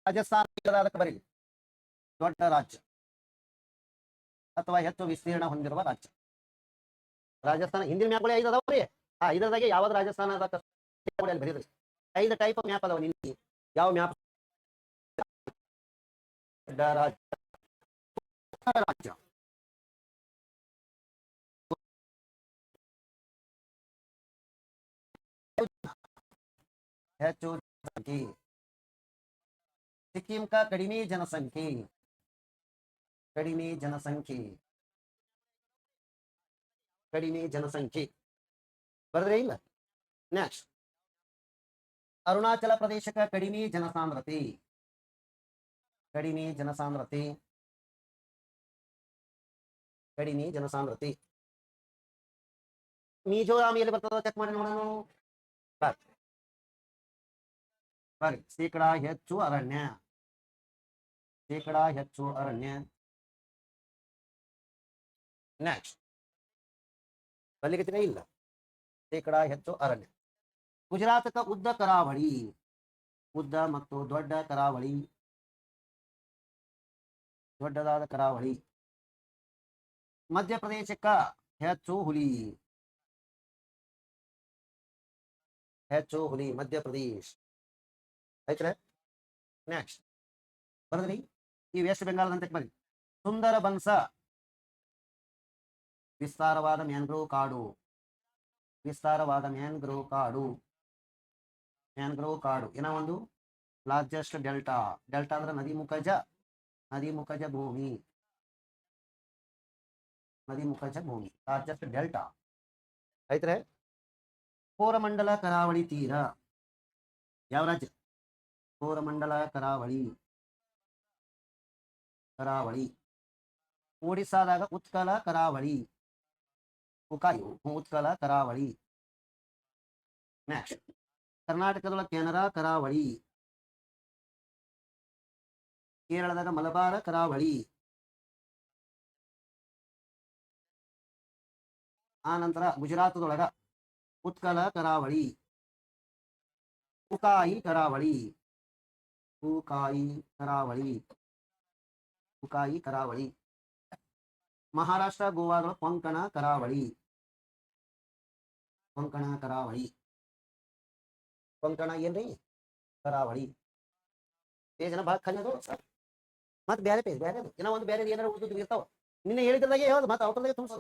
ರಾಜಸ್ಥಾನ ಅದಕ್ಕೆ ಬರೀ ದೊಡ್ಡ ರಾಜ್ಯ ಅಥವಾ ಹೆಚ್ಚು ವಿಸ್ತೀರ್ಣ ಹೊಂದಿರುವ ರಾಜ್ಯ. ರಾಜಸ್ಥಾನ ಹಿಂದಿನ ಮ್ಯಾಪ್ಗಳು 5 ಅದಾವ್ರಿ. ಆ 5ದಾಗೆ ಯಾವ್ದು ರಾಜಸ್ಥಾನ ಬರೀದ್ರಿ. 5 ಟೈಪ್ ಮ್ಯಾಪ್ ಅದಾವ. ನಿನ್ನೆ ಯಾವ ಮ್ಯಾಪ್? ರಾಜ್ಯ ರಾಜ್ಯ ಹೆಚ್ಚು ಜನಸಂಖ್ಯೆ. ಸಿಕ್ಕಿಂ का ಕಡಿಮೆ ಜನಸಂಖ್ಯೆ. ಕಡಿಮೆ ಜನಸಂಖ್ಯೆ. ಕಡಿಮೆ ಜನಸಂಖ್ಯೆ ಬರದ್ರೆ ಇಲ್ಲ. ನೆಕ್ಸ್ಟ್ ಅರುಣಾಚಲ ಪ್ರದೇಶಕ್ಕೆ ಕಡಿಮೆ ಜನಸಾಂದ್ರತೆ. ಕಡಿಮೆ ಜನಸಾಂದ್ರತೆ. ಕಡಿಮೆ ಜನಸಾಂದ್ರತೆ. ಮಿಜೋರಾಂ ಎಲ್ಲಿ ಬರ್ತದ ಚೆಕ್ ಮಾಡಿ ನೋಡೋಣ. ಬರ್ರಿ ಶೇಕಡಾ ಹೆಚ್ಚು ಅರಣ್ಯ. ಶೇಕಡಾ ಹೆಚ್ಚು ಅರಣ್ಯ. ನೆಕ್ಸ್ಟ್ ಬಲ್ಲಿಗತಿನೇ ಇಲ್ಲ. ಶೇಕಡಾ ಹೆಚ್ಚು ಅರಣ್ಯ. ಗುಜರಾತ್ ಉದ್ದ ಕರಾವಳಿ. ಉದ್ದ ಮತ್ತು ದೊಡ್ಡ ಕರಾವಳಿ. ದೊಡ್ಡದಾದ ಕರಾವಳಿ. ಮಧ್ಯಪ್ರದೇಶಕ್ಕ ಹೆಚ್ಚು ಹುಲಿ. ಹೆಚ್ಚು ಹುಲಿ ಮಧ್ಯಪ್ರದೇಶ್ ಆಯ್ತ್ರೆ. ನೆಕ್ಸ್ಟ್ ಬರದ್ರಿ ಈ ವೆಸ್ಟ್ ಬೆಂಗಾಲದಂತೆ ಬನ್ನಿ. ಸುಂದರ ಬನ್ಸ ವಿಸ್ತಾರವಾದ ಮ್ಯಾಂಗ್ರೋವ್ ಕಾಡು. ವಿಸ್ತಾರವಾದ ಮ್ಯಾಂಗ್ರೋವ್ ಕಾಡು. ಮ್ಯಾಂಗ್ರೋವ್ ಕಾಡು ಏನೋ ಒಂದು ಲಾರ್ಜೆಸ್ಟ್ ಡೆಲ್ಟಾ. ಡೆಲ್ಟಾ ಅಂದ್ರೆ ನದಿ ಮುಖಜ. ನದಿ ಮುಖಜ ಭೂಮಿ. ನದಿ ಮುಖಜ ಭೂಮಿ ಲಾರ್ಜೆಸ್ಟ್ ಡೆಲ್ಟಾ ಐತ್ರೆ. ಕೋರಮಂಡಲ ಕರಾವಳಿ ತೀರ ಯಾವ ರಾಜ್ಯ? ಕೋರಮಂಡಲ ಕರಾವಳಿ. ಕರಾವಳಿ. ಒಡಿಸ್ಸಾದಾಗ ಉತ್ಕಲ ಕರಾವಳಿ. ಉಕಾಯು ಉತ್ಕಲ ಕರಾವಳಿ. ನೆಕ್ಸ್ಟ್ ಕರ್ನಾಟಕದೊಳಗೆ ಕೆನರಾ ಕರಾವಳಿ. ಕೇರಳದಾಗ ಮಲಬಾರ ಕರಾವಳಿ. ಆ ನಂತರ ಗುಜರಾತದೊಳಗ ಉತ್ಕಲ ಕರಾವಳಿ. ಉಕಾಯಿ ಕರಾವಳಿ. ಉಕಾಯಿ ಕರಾವಳಿ. ಉಕಾಯಿ ಕರಾವಳಿ. ಮಹಾರಾಷ್ಟ್ರ ಗೋವಾದೊಳಗ ಕೊಂಕಣ ಕರಾವಳಿ. ಕೊಂಕಣ ಕರಾವಳಿ. ಕೊಂಕಣ ಏನ್ರಿ? ಕರಾವಳಿ. ಪೇಜ್ ಭಾಳ ಖಂಡದು ಮತ್ತೆ ಬೇರೆ ಪೇಜ್ ಬೇರೆ ಏನೋ ಒಂದು ಬೇರೆ ಏನಾರು ಉಳಿದು ಇರ್ತಾವ. ನಿನ್ನೆ ಹೇಳಿದ್ರದಾಗೆ ಯಾವ್ದು ಮತ್ತೆ ಅವ್ರದಾಗೆ ತುಂಬಿಸ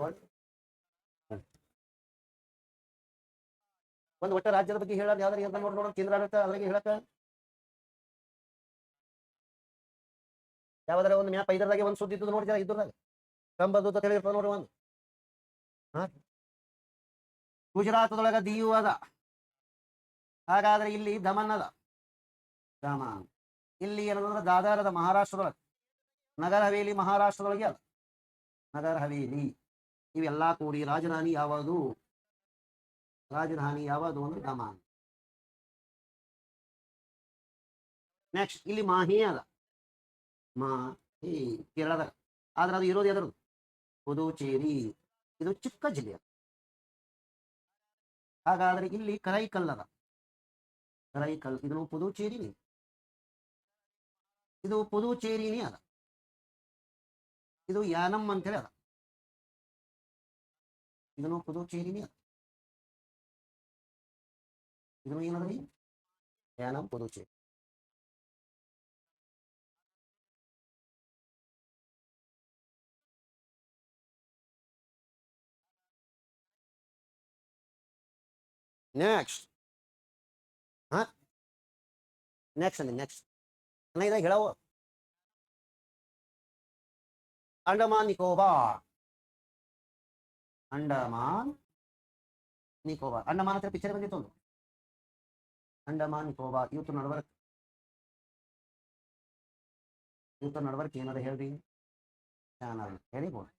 ಒಂದು ಒಟ್ಟ ರಾಜ್ಯದ ಬಗ್ಗೆ ಹೇಳೋದು ಯಾವ್ದಾರು ಇರ್ದ ನೋಡೋಣ. ಕೇಂದ್ರ ಆಡಳಿತ ಅದ್ರಾಗೆ ಹೇಳಕ ಯಾವ್ದಾರ ಒಂದು ಮ್ಯಾಪ್ 5ದಾಗೆ ಒಂದು ಸುದ್ದಿ ಇದ್ದು ನೋಡಿದ್ರೆ ಇದ್ರದಾಗ ಕಂಬದು ಅಂತ ಹೇಳಿರ್ತಾವ ನೋಡ್ರಿ ಒಂದು. ಗುಜರಾತದೊಳಗ ದಿಯು ಅದ. ಹಾಗಾದ್ರೆ ಇಲ್ಲಿ ದಮನ್ ಅದ. ದಮನ್. ಇಲ್ಲಿ ಏನಂದ್ರೆ ದಾದರದ ಮಹಾರಾಷ್ಟ್ರದೊಳಗೆ. ನಗರ ಹವೇಲಿ ಮಹಾರಾಷ್ಟ್ರದೊಳಗೆ ಅದ. ನಗರ ಹವೇಲಿ. ಇವೆಲ್ಲಾ ಕೂಡಿ ರಾಜಧಾನಿ ಯಾವುದು? ರಾಜಧಾನಿ ಯಾವುದು ಅಂದ್ರೆ ದಮನ್. ನೆಕ್ಸ್ಟ್ ಇಲ್ಲಿ ಮಾಹಿ ಅದ. ಮಾಹಿ ಕೇರಳದಾಗ. ಆದ್ರೆ ಅದು ಇರೋದು ಎದರದು? ಪುದುಚೇರಿ. ಇದು ಚಿಕ್ಕ ಜಿಲ್ಲೆ. ಹಾಗಾದ್ರೆ ಇಲ್ಲಿ ಕರೈಕಲ್ ಅದ. ಕರೈಕಲ್ ಇದು ಪುದುಚೇರಿನಿ. ಇದು ಪುದುಚೇರಿನಿ ಅದ. ಇದು ಯಾನಮ್ ಅಂತೇಳಿ ಅದ. ಇದನ್ನು ಪುದುಚೇರಿನಿ ಅದ. ಇದನ್ನು ಏನದ್ರಿ? ಯಾನಮ್ ಪುದುಚೇರಿ. ನೆಕ್ಸ್ಟ್ ನೆಕ್ಸ್ಟ್ ಅಂದೆ ನೆಕ್ಸ್ಟ್ ಇದಾಗ ಹೇಳವು. ಅಂಡಮಾನ್ ನಿಕೋಬಾರ್. ಅಂಡಮಾನ್ ನಿಕೋಬಾರ್. ಅಂಡಮಾನ್ ಹತ್ರ ಪಿಕ್ಚರ್ ಬಂದಿತ್ತು ಒಂದು. ಅಂಡಮಾನ್ ನಿಕೋಬಾರ್ ಇವತ್ತು ನಡವರ್ಕ್. ಇವತ್ತು ನಡವರ್ಕ್ ಏನದ ಹೇಳ್ರಿ ಚಾನಲ್ ಹೇಳಿಬೋದು.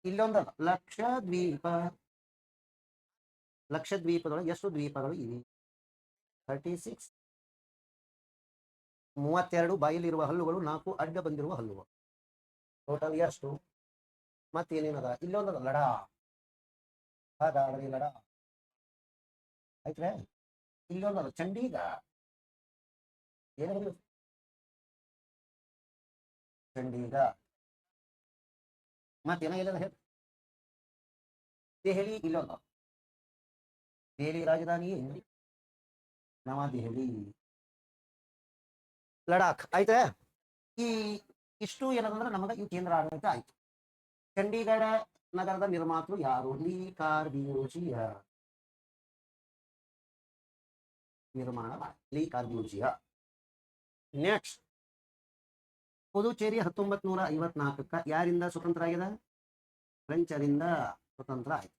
ಇಲ್ಲೊಂದದ ಲಕ್ಷದ್ವೀಪ. ಲಕ್ಷದ್ವೀಪದೊಳಗೆ ಎಷ್ಟು ದ್ವೀಪಗಳು ಇವೆ? 36. 32 ಬಾಯಲ್ಲಿರುವ ಹಲ್ಲುಗಳು, 4 ಅಡ್ಡ ಬಂದಿರುವ ಹಲ್ಲುಗಳು. ಟೋಟಲ್ ಎಷ್ಟು? ಮತ್ತೇನೇನದ? ಇಲ್ಲೊಂದದ ಲಡಾ. ಹಾಗಾದ್ರೆ ಲಡಾ ಆಯ್ತ್ರೆ. ಇಲ್ಲೊಂದದ ಚಂಡೀಗಢ. ಏನಾದ್ರು ಚಂಡೀಗಢ. ಮತ್ತೇನ ಇಲ್ಲ ಹೇಳಿ. ದೆಹಲಿ ಇಲ್ಲೊಂದು. ದೆಹಲಿ ರಾಜಧಾನಿ ನವದೆಹಲಿ. ಲಡಾಖ್ ಆಯ್ತಾ. ಈ ಇಷ್ಟು ಏನಂದ್ರೆ ನಮಗೆ ಈ ಕೇಂದ್ರ ಆಡಳಿತ ಆಯ್ತು. ಚಂಡೀಗಢ ನಗರದ ನಿರ್ಮಾತೃ ಯಾರು? ಲೀ ಕಾರ್ಬ್ಯೂಜಿಯ ನಿರ್ಮಾಣ ಲೀ ಕಾರ್ಬ್ಯೂಜಿಯ. ನೆಕ್ಸ್ಟ್, ಪುದುಚೇರಿ 1954 ಯಾರಿಂದ ಸ್ವತಂತ್ರ ಆಗಿದೆ? ಫ್ರೆಂಚರಿಂದ ಸ್ವತಂತ್ರ ಆಯ್ತು.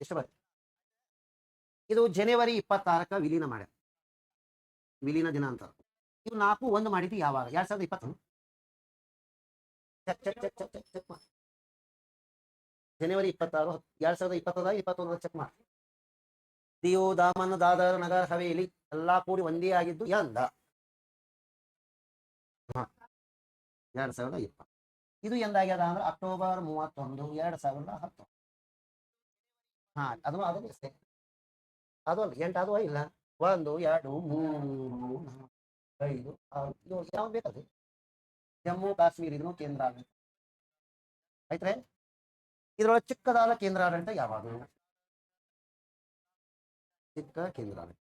ಎಷ್ಟು ಬರುತ್ತೆ? ಇದು ಜನವರಿ 26 ವಿಲೀನ ಮಾಡ್ಯಾರ. ವಿಲೀನ ದಿನಾಂತರ ಇವು 4-1 ಮಾಡಿದ್ದು ಯಾವಾಗ? 2020. ಚೆಕ್ ಮಾಡಿ. ಜನವರಿ 26, 2020 21 ಚೆಕ್ ಮಾಡಿ. ದಿಯು, ದಾಮನ್, ದಾದರ್, ನಗರ್ ಹವೇಲಿ ಎಲ್ಲಾ ಕೂಡಿ ಒಂದೇ ಆಗಿದ್ದು ಎಂದ? 2020. ಇದು ಎಂದಾಗ್ಯದ ಅಂದ್ರೆ ಅಕ್ಟೋಬರ್ 31, 2010. ಅದು ಅಷ್ಟೇ. ಅದು 8 ಅದು ಇಲ್ಲ. 1 2 3 4 5 6 ಯಾವ್ದು ಬೇಕದು? ಜಮ್ಮು ಕಾಶ್ಮೀರ ಇದನ್ನು ಕೇಂದ್ರ ಆಡಳಿತ ಆಯ್ತ್ರೆ. ಇದ್ರೊಳಗೆ ಚಿಕ್ಕದಾದ ಕೇಂದ್ರ ಆಡಳಿತ ಯಾವಾಗ? ಚಿಕ್ಕ ಕೇಂದ್ರಾಡಳಿತ.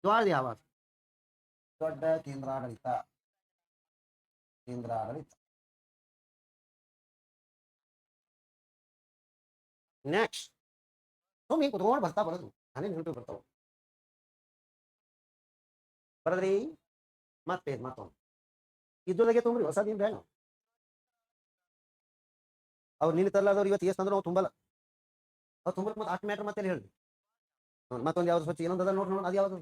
ದೊಡ್ಡದು ಯಾವಾಗ? ದೊಡ್ಡ ಕೇಂದ್ರಾಡಳಿತ. ನೆಕ್ಸ್ಟ್, ಸುಮ್ಮನೆ ಕುತ್ಕೊಂಡು ಬರ್ತಾ ಬರೋದು. ನಾನೇ ನೆನಪು ಬರ್ತಾವ ಬರದ್ರಿ. ಮತ್ತೊಂದು ಇದ್ದೊಳಗೆ ತುಂಬ್ರಿ, ಹೊಸದೇನು ಬೇಡ. ಅವ್ರು ನಿನ್ನ ತರಲಾದವ್ರು ಇವತ್ತು ಎಷ್ಟು ಅಂದ್ರೆ ನಾವು ತುಂಬಲ್ಲ. ಅವ್ರು ತುಂಬಕ್ಕೆ ಮತ್ತೆ 8 ಮೀಟರ್ ಮತ್ತೆ ಹೇಳಿ. ಮತ್ತೊಂದು ಯಾವ್ದು ಸ್ವಚ್ಛ ಇನ್ನೊಂದು ಅದ ನೋಡಿ. ಅದು ಯಾವುದು?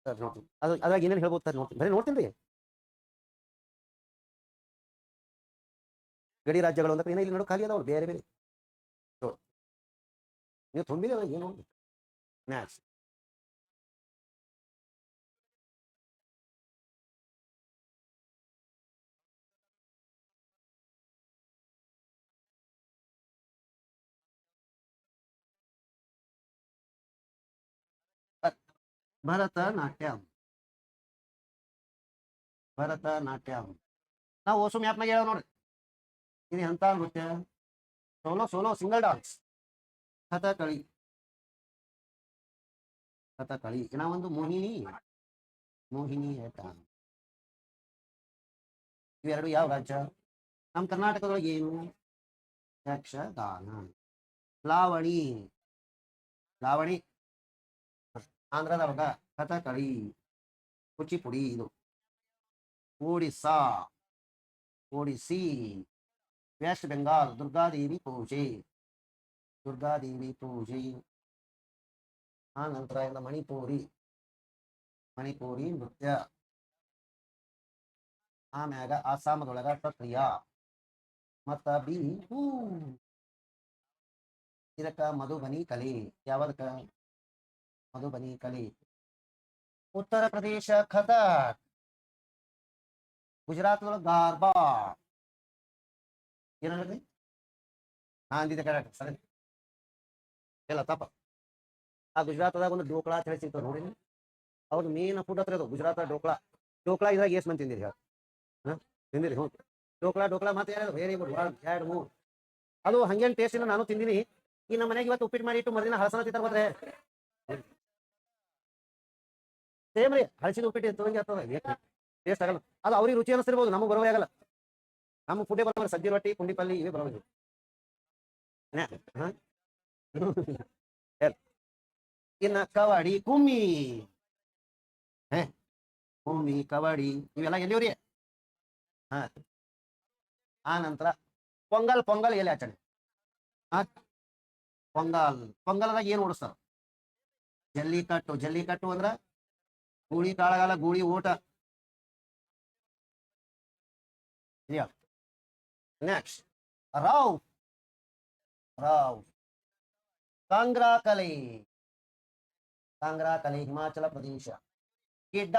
ಸರ್ ನೋಡ್ತೀನಿ. ಅದ್ರಾಗ ಏನೇನು ಹೇಳ್ಬೋದು ಸರ್? ನೋಡ್ತೀನಿ, ಬರೀ ನೋಡ್ತೀನಿ ರೀ. ಗಡಿ ರಾಜ್ಯಗಳು ಅಂದ್ರೆ ಏನೋ ಇಲ್ಲಿ ನೋಡು ಖಾಲಿ ಅದಾವ ಬೇರೆ ಬೇರೆ. ನೀವು ತುಂಬಿದೆ ಏನು? ನೆಕ್ಸ್ಟ್, ಭರತನಾಟ್ಯಂ. ನಾವು ಓಸು ಮ್ಯಾಪ್ನಾಗ ಹೇಳ ನೋಡ್ರಿ. ಇದು ಎಂತ ನೃತ್ಯ? Solo single dance. ಕಥಕಳಿ. ಇನ್ನ ಒಂದು ಮೋಹಿನಿ ಆಟ. ಇವೆರಡು ಯಾವ ರಾಜ್ಯ? ನಮ್ಮ ಕರ್ನಾಟಕದೊಳಗೆ ಏನು? ಯಕ್ಷಗಾನ. ಲಾವಣಿ. ಆಂಧ್ರದೊಳಗ ಕಥಕಳಿ. ಕುಚಿಪುಡಿ. ಇದು ಒಡಿಸ್ಸಿ. ವೆಸ್ಟ್ ಬೆಂಗಾಲ್ ದುರ್ಗಾದೇವಿ ಪೂಜೆ. ಆ ನಂತರ ಎಲ್ಲ ಮಣಿಪುರಿ ನೃತ್ಯ. ಆಮ್ಯಾಗ ಆಸಾಮದೊಳಗ ಸಕ್ರಿಯ ಮತ್ತ ಬಿಹು. ಇದಕ್ಕ ಮಧುಬನಿ ಕಲೆ. ಯಾವದಕ್ಕ? ಮಧುಬನಿ ಕಲೆ. ಉತ್ತರ ಪ್ರದೇಶ ಕಥಕ್. ಗುಜರಾತ್ ಗಾರ್ಬಾ. ಏನಲ್ಲಿ ಅಂದಿದೆ ಕರೆಕ್ಟ್ ಸರಿ ಇಲ್ಲ ತಪ್ಪ. ಆ ಗುಜರಾತ್ದಾಗ ಒಂದು ಡೋಕ್ಲಾ ಅಂತ ಹೇಳಿ ಸಿಗ್ತದೆ ನೋಡಿ. ಅವ್ರು ಮೇನ್ ಫುಡ್ ಹತ್ರ ಅದು ಗುಜರಾತ್ ಡೋಕ್ಲಾ ಇದ್ರಾಗ ಎಷ್ಟು ಮಂದಿ ತಿಂದಿರಿ? ತಿಂದಿರಿ? ಹ್ಞೂ. ಡೋಕ್ಲಾ ಮತ್ತೆ ವೆರಿ ಗುಡ್. 2 3 ಅದು ಹಂಗೇನು ಟೇಸ್ಟ್ ಇಲ್ಲ. ನಾನು ತಿಂದಿನಿ. ಈ ನಮ್ಮ ಮನೆಗೆ ಇವತ್ತು ಉಪ್ಪಿಟ್ಟು ಮಾಡಿ ಇಟ್ಟು ಮರುದಿನ ಹಳಸನ ತಿಂತಾರೆ ಬಂದ್ರೆ ಸೇಮ್ ರೀ. ಹಳಸಿದ ಉಪ್ಪಿಟ್ಟು ಎತ್ತದಂಗೆ ಆಗ್ತದೆ. ಟೇಸ್ಟ್ ಆಗಲ್ಲ. ಅದು ಅವ್ರಿಗೆ ರುಚಿ ಅನಿಸ್ತಿರ್ಬೋದು, ನಮಗೆ ಬರೋದೇ ಆಗಲ್ಲ. ನಮ್ಮ ಫುಡ್ಡೇ ಬರೋಲ್ಲ. ಸಜ್ಜಿ ರೊಟ್ಟಿ, ಪುಂಡಿ ಪಲ್ಲಿ ಇವೇ ಬರೋದು. ಇನ್ನ ಕಬಡ್ಡಿ, ಕುಮ್ಮಿ. ಕಬಡ್ಡಿ ಇವೆಲ್ಲ ಎಲ್ಲಿವ್ರಿ? ಆ ನಂತರ ಪೊಂಗಲ್ ಎಲ್ಲಿ ಆಚರಣೆ? ಪೊಂಗಲ್ದಾಗ ಏನು ಓಡಿಸ್ತಾರ? ಜಲ್ಲಿಕಟ್ಟು ಅಂದ್ರ ಗೂಳಿ ಕಾಳಗಾಲ, ಗೂಳಿ ಊಟ. ನೆಕ್ಸ್ಟ್, ರಾವ್. ಕಾಂಗ್ರಾ ಕಲೆ. ಹಿಮಾಚಲ ಪ್ರದೇಶ. ಗಿಡ್ಡ.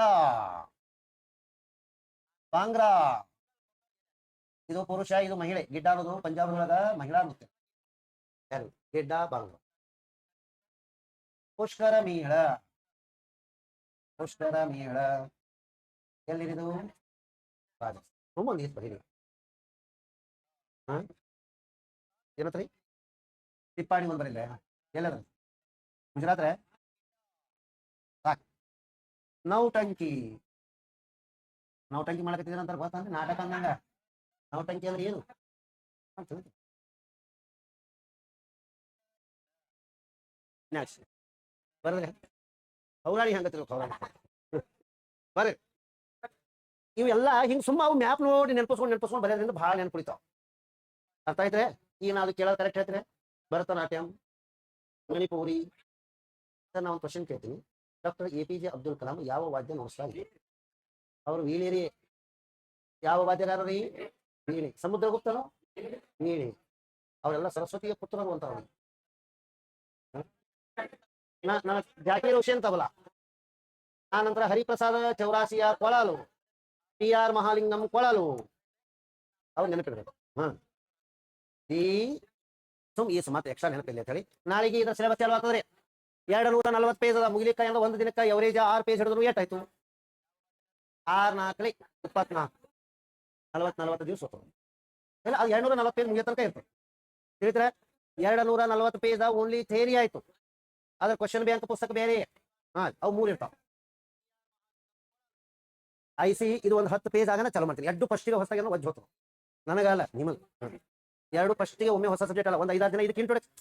ಕಾಂಗ್ರಾ ಇದು ಪುರುಷ, ಇದು ಮಹಿಳೆ. ಗಿಡ್ಡ ಅನ್ನೋದು ಪಂಜಾಬ್ನೊಳಗ ಮಹಿಳಾ ನೃತ್ಯ. ಗಿಡ್ಡ ಬಾಂಗ್ರಾ. ಪುಷ್ಕರ ಮೇಳ. ಪುಷ್ಕರ ಮೇಳ ಎಲ್ಲಿರಿದು ರಾಜಸ್ಥಾನ. ತುಂಬ ನೀರು ಬರೀರಿ. ಹಾ ಏನತ್ರಿ ತಿಪ್ಪಾಣಿ ಒಂದು ಬರಿಲ್ಲ ಎಲ್ಲದ ಗುಜರಾತ್ ರೇ ಸಾಕು. ನೌಟಂಕಿ ನೌಟಂಕಿ ಮಾಡಕತ್ತಿದ್ರ ಅಂತಾರೆ ಗೊತ್ತಂದ್ರೆ ನಾಟಕ ಅಂದಂಗ. ನೌಟಂಕಿ ಅಂದ್ರೆ ಏನು ನೆಕ್ಸ್ಟ್ ಬರ್ರಿ ಹೌರಾಣಿ ಹಂಗತ್ರಿ ಹೌರಾಣಿ ಬರ್ರಿ. ಇವೆಲ್ಲ ಹಿಂಗ್ ಸುಮ್ಮ ಅವು ಮ್ಯಾಪ್ ನೋಡಿ ನೆನಪಿಸ್ಕೊಂಡು ಬರೋದ್ರಿಂದ ಭಾಳ ನೆನಪು ಉಳಿತಾವ. ಅರ್ಥ ಆಯ್ತ್ರೆ? ಈಗ ನಾವು ಕೇಳೋದು ಕರೆಕ್ಟ್ ಹೇಳ್ತೀರಿ. ಭರತನಾಟ್ಯಂ, ಮಣಿಪುರಿ. ಸರ್ ನಾವು ಒಂದು ಕ್ವಶನ್ ಕೇಳ್ತೀನಿ. ಡಾಕ್ಟರ್ APJ ಅಬ್ದುಲ್ ಕಲಾಂ ಯಾವ ವಾದ್ಯ ನುಡಿಸ್ತಾ ಇದ್ರು? ಅವರು ವೀಣೇರಿ. ಯಾವ ವಾದ್ಯಗಾರ ರೀ? ವೀಣೆ. ಸಮುದ್ರಗುಪ್ತನು ವೀಣೆ. ಅವರೆಲ್ಲ ಸರಸ್ವತಿಯ ಪುತ್ರರು ಅಂತ ಅವ್ರಿಗೆ. ಜಾಕೀರ್ ಹುಸೇನ್ ತಬಲಾ. ಆ ನಂತರ ಹರಿಪ್ರಸಾದ ಚೌರಾಸಿಯ ಕೊಳಲು. PR ಮಹಾಲಿಂಗಂ ಕೊಳಲು. ಅವ್ರು ನೆನಪಿಡ್ಬೇಕು. ಈ ಮತ್ತೆ ಎಕ್ಸ್ಟ್ರಾ ನೆನಪಿಲ್ಲ ಅಂತ ಹೇಳಿ ನಾಳೆಗೆ ಇದರ ಸಿಲೆಬಸ್ ಚಾಲು ಆಗ್ತದ್ರಿ. 240 ಪೇಜ್ ಅದ ಮುಗಿಲಿಕ್ಕ ಅಂದ್ರೆ ಒಂದು ದಿನಕ್ಕೆ ಎವರೇಜ್ 6 ಪೇಜ್ ಹಿಡಿದ್ರು ಎಷ್ಟಾಯ್ತು? 6 4 24 40 ದಿವಸ ಹೋಗ್ತದೆ. ಇಲ್ಲ ಅದು 240 ಪೇಜ್ ಮುಗಿಯೋ ತನಕ ಇರ್ತದೆ. ತಿಳಿದ್ರೆ 240 ಪೇಜ್ ಓನ್ಲಿ ಥೇರಿ ಆಯ್ತು. ಅದ್ರ ಕ್ವಶನ್ ಬ್ಯಾಂಕ್ ಪುಸ್ತಕ ಬೇರೆ. ಅವು 3 ಇರ್ತಾವ. IC ಇದು ಒಂದು 10 ಪೇಜ್ ಆಗನ ಚಾಲು ಮಾಡ್ತೀನಿ. 2 ಫಸ್ಟಿಗೆ ಹೊಸದಾಗಿ ಒಜ್ಜು ಹೋಗ್ತದೆ ನನಗಲ್ಲ ನಿಮಗೆ. 2 ಫಸ್ಟಿಗೆ ಒಮ್ಮೆ ಹೊಸ ಸಬ್ಜೆಕ್ಟ್ ಅಲ್ಲ. ಒಂದು 5-6 ದಿನ ಇದಕ್ಕೆ ಇಂಟ್ರೊಡಕ್ಷನ್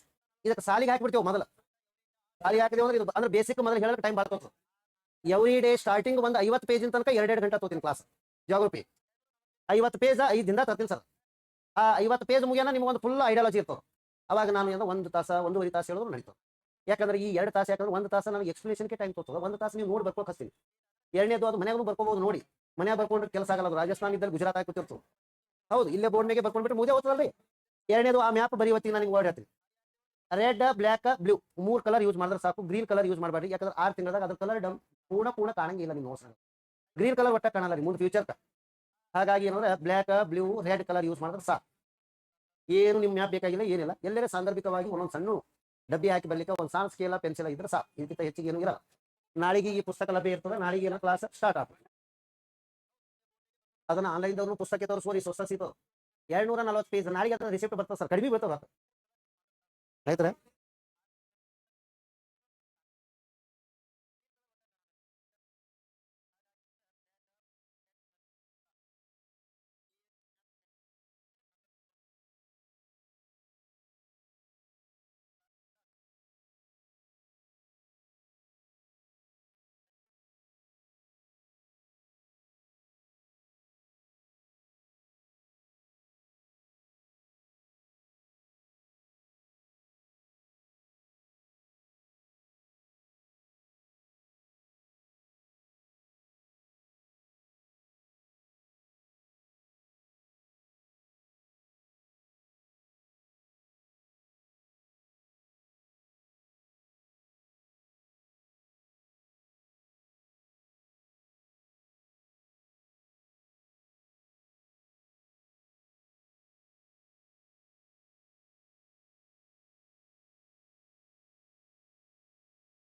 ಇದಕ್ಕೆ ಸಾಲಿಗೆ ಹಾಕಿಬಿಡ್ತೀವಿ. ಮೊದಲು ಸಾಲಿಗೆ ಹಾಕಿದೆವು ಅಂದ್ರೆ ಇದು ಅಂದ್ರೆ ಬೇಸಿಕ್ ಮೊದಲು ಹೇಳಕ್ಕೆ ಟೈಮ್ ಬರ್ತದೆ. ಎವ್ರಿ ಡೇ ಸ್ಟಾರ್ಟಿಂಗ್ ಒಂದು 50 ಪೇಜಿನ ತನಕ 2 ಗಂಟೆ ತಗೋತೀನಿ ಕ್ಲಾಸ್. ಜಾಗ್ರಫಿ 50 ಪೇಜ್ 5 ದಿನ ತರ್ತೀನಿ ಸರ್. ಆ 50 ಪೇಜ್ ಮುಗಿಯೋಣ ನಿಮ್ಗೆ ಒಂದು ಫುಲ್ ಐಡಿಯಾಲಜಿ ಇರ್ತದೆ. ಅವಾಗ ನಾನು ಏನೋ 1 ತಾಸು 1.5 ತಾಸು ಹೇಳಿದ್ರು ನಡೀತದೆ. ಯಾಕಂದ್ರೆ ಈ 2 ತಾಸು ಯಾಕಂದ್ರೆ 1 ತಾಸು ನನಗೆ ಎಕ್ಸ್ಪ್ಲೇಷನ್ಗೆ ಟೈಮ್ ತೋರ್ತದೆ. 1 ತಾಸು ನೀವು ನೋಡಿ ಬರ್ಕೋಕೆ ಹಚ್ತೀನಿ. ಎರಡನೇದು ಅದು ಮನೆಯಾಗೂ ಬರ್ಕೋಬಹುದು. ನೋಡಿ ಮನೆಯಾಗ ಬರ್ಕೊಂಡ್ರೆ ಕೆಲಸ ಆಗಲ್ಲ. ರಾಜಸ್ಥಾನ ಇದ್ದಲ್ಲಿ ಗುಜರಾತ್ ಆಗಿ ಕೂತಿರ್ತು. ಹೌದು ಇಲ್ಲೇ ಬೋರ್ಡ್ ಮೇಲೆ ಬರ್ಕೊಂಡ್ಬಿಟ್ಟು ಮುಗಿದೇ ಹೋಗ್ತದಲ್ರಿ. ಎರಡನೇದು ಆ ಮ್ಯಾಪ್ ಬರೀವತ್ತೀನಿ ನನಗೆ ವರ್ಡ್ ಹೇಳ್ತೀನಿ. Red black blue 3 colour use ಮಾಡಿದ್ರೆ ಸಾಕು. ಗ್ರೀನ್ ಕಲರ್ ಯೂಸ್ ಮಾಡಬೇಡಿ. ಯಾಕಂದ್ರೆ 6 ತಿಂಗಳದಾಗ ಅದ್ರ ಕಲರ್ ಪೂರ್ಣ ಕಾಣಂಗಿಲ್ಲ. ನೀವು ನೋಡ್ಸ ಗ್ರೀನ್ ಕಲರ್ ಒಟ್ಟ ಕಾಣಲ್ಲ ರೀ ಮುಂದೆ ಫ್ಯೂಚರ್. ಹಾಗಾಗಿ ಏನಂದ್ರೆ black blue red colour use ಮಾಡಿದ್ರೆ ಸಾಕು. ಏನು ನಿಮ್ಮ ಮ್ಯಾಪ್ ಬೇಕಾಗಿಲ್ಲ ಏನಿಲ್ಲ. ಎಲ್ಲರೂ ಸಾಂದರ್ಭಿಕವಾಗಿ ಒಂದೊಂದು ಸಣ್ಣ ಡಬ್ಬಿ ಹಾಕಿ ಬರ್ಲಿಕ್ಕೆ ಒಂದು ಸಣ್ಣ ಸ್ಕೇಲ ಪೆನ್ಸಿಲ್ ಇದ್ರೆ ಸಾಕು. ಇದಕ್ಕಿಂತ ಹೆಚ್ಚಿಗೆ ಏನು ಇರಲ್ಲ. ನಾಳೆಗೆ ಈ ಪುಸ್ತಕ ಲಭ್ಯ ಇರ್ತದೆ. ನಾಳೆಗೆ ಏನೋ ಕ್ಲಾಸ್ ಸ್ಟಾರ್ಟ್ ಆಗ್ತದೆ. ಅದನ್ನ ಆನ್ಲೈನ್ದವ್ರು ಪುಸ್ತಕ ತೋರಿಸುವರಿ ಸ್ವಸ್ಥ ಸಿಗ್ತದೆ. 240 ಪೇಜ್ ನಾಳೆಗೆ ಅದನ್ನ ರಿಸಿಪ್ಟ್ ಬರ್ತದೆ ಸರ್. ಕಡಿಮೆ ಬರ್ತದೆ ಆಯ್ತಾರೆ.